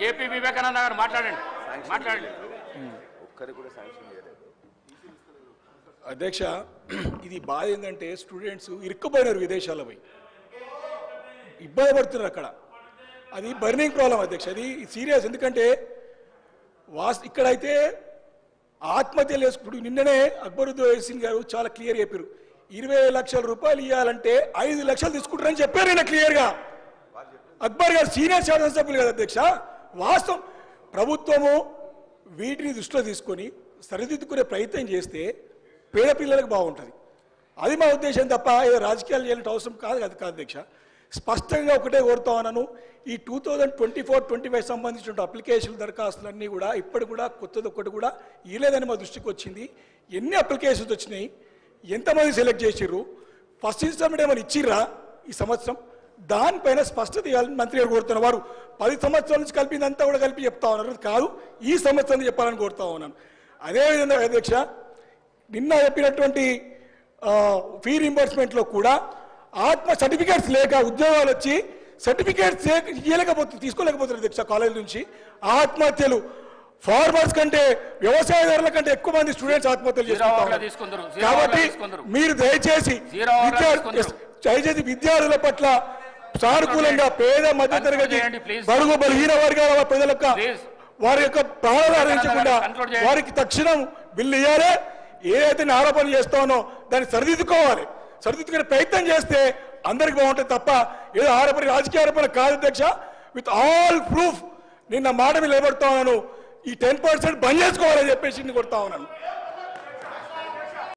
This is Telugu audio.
కేపీ వివేకానంద గారు మాట్లాడండి. అధ్యక్ష, ఇది బాధ ఏంటంటే స్టూడెంట్స్ ఇరుక్కుపోయినారు విదేశాల్లో పోయి ఇబ్బంది పడుతున్నారు అక్కడ. అది బర్నింగ్ ప్రాబ్లం అధ్యక్ష, అది సీరియస్. ఎందుకంటే ఇక్కడైతే ఆత్మహత్యలు చేసుకుంటూ నిన్ననే అక్బరుద్దీన్ గారు చాలా క్లియర్ చెప్పారు, 20 లక్షల రూపాయలు ఇవ్వాలంటే 5 లక్షలు తీసుకుంటారని చెప్పారు నిన్న క్లియర్గా. అక్బర్ గారు సీనియర్ శాసనసభ్యులు కదా అధ్యక్ష. వాస్తవం ప్రభుత్వము వీటిని దృష్టిలో తీసుకొని సరిదిద్దుకునే ప్రయత్నం చేస్తే పేద పిల్లలకు బాగుంటుంది. అది మా ఉద్దేశం తప్ప ఏదో రాజకీయాలు చేయాలంటే అవసరం కాదు అధ్యక్ష. స్పష్టంగా ఒకటే కోరుతా ఉన్నాను, ఈ 2024-25 సంబంధించిన అప్లికేషన్ దరఖాస్తులన్నీ కూడా ఇప్పటి కూడా కొత్తది ఒకటి కూడా ఇవ్వలేదని మా దృష్టికి వచ్చింది. ఎన్ని అప్లికేషన్స్ వచ్చినాయి, ఎంతమంది సెలెక్ట్ చేసిర్రు, ఫస్ట్ ఇన్స్టాల్మెంట్ ఏమైనా ఇచ్చిర్రా ఈ సంవత్సరం, దానిపైన స్పష్టత ఇవ్వాలని మంత్రి గారు కోరుతున్నారు. వారు 10 సంవత్సరాల నుంచి కలిపిందంతా కూడా కలిపి చెప్తా ఉన్నారు, కాదు ఈ సంవత్సరం చెప్పాలని కోరుతా ఉన్నాను. అదేవిధంగా అధ్యక్ష, నిన్న చెప్పినటువంటి ఫీ రింబర్స్మెంట్లో కూడా ఆత్మ సర్టిఫికేట్స్ లేక ఉద్యోగాలు వచ్చి సర్టిఫికేట్స్ తీసుకోలేకపోతున్నారు అధ్యక్ష. కాలేజ్ నుంచి ఆత్మహత్యలు ఫార్మర్స్ కంటే వ్యవసాయదారుల కంటే ఎక్కువ మంది స్టూడెంట్స్ ఆత్మహత్యలు చేసుకుంటారు. కాబట్టి మీరు దయచేసి విద్యార్థుల పట్ల సానుకూలంగా పేద మధ్యతరగతి బడుగు బలహీన వర్గాల ప్రజలకు వారి యొక్క ప్రాణాలు వారికి తక్షణం బిల్లు ఇవ్వాలి. ఏదైతే ఆరోపణ చేస్తానో దాన్ని సరిదిద్దుకోవాలి. సరిదిద్దుకునే ప్రయత్నం చేస్తే అందరికి బాగుంటుంది తప్ప ఏదో ఆరోపణ రాజకీయ ఆరోపణ కాదు అధ్యక్ష. విత్ ఆల్ ప్రూఫ్ నిన్న మాట మీద నిలబడతా ఉన్నాను, ఈ 10% బంద్ చేసుకోవాలని చెప్పేసి కొడతా ఉన్నాను.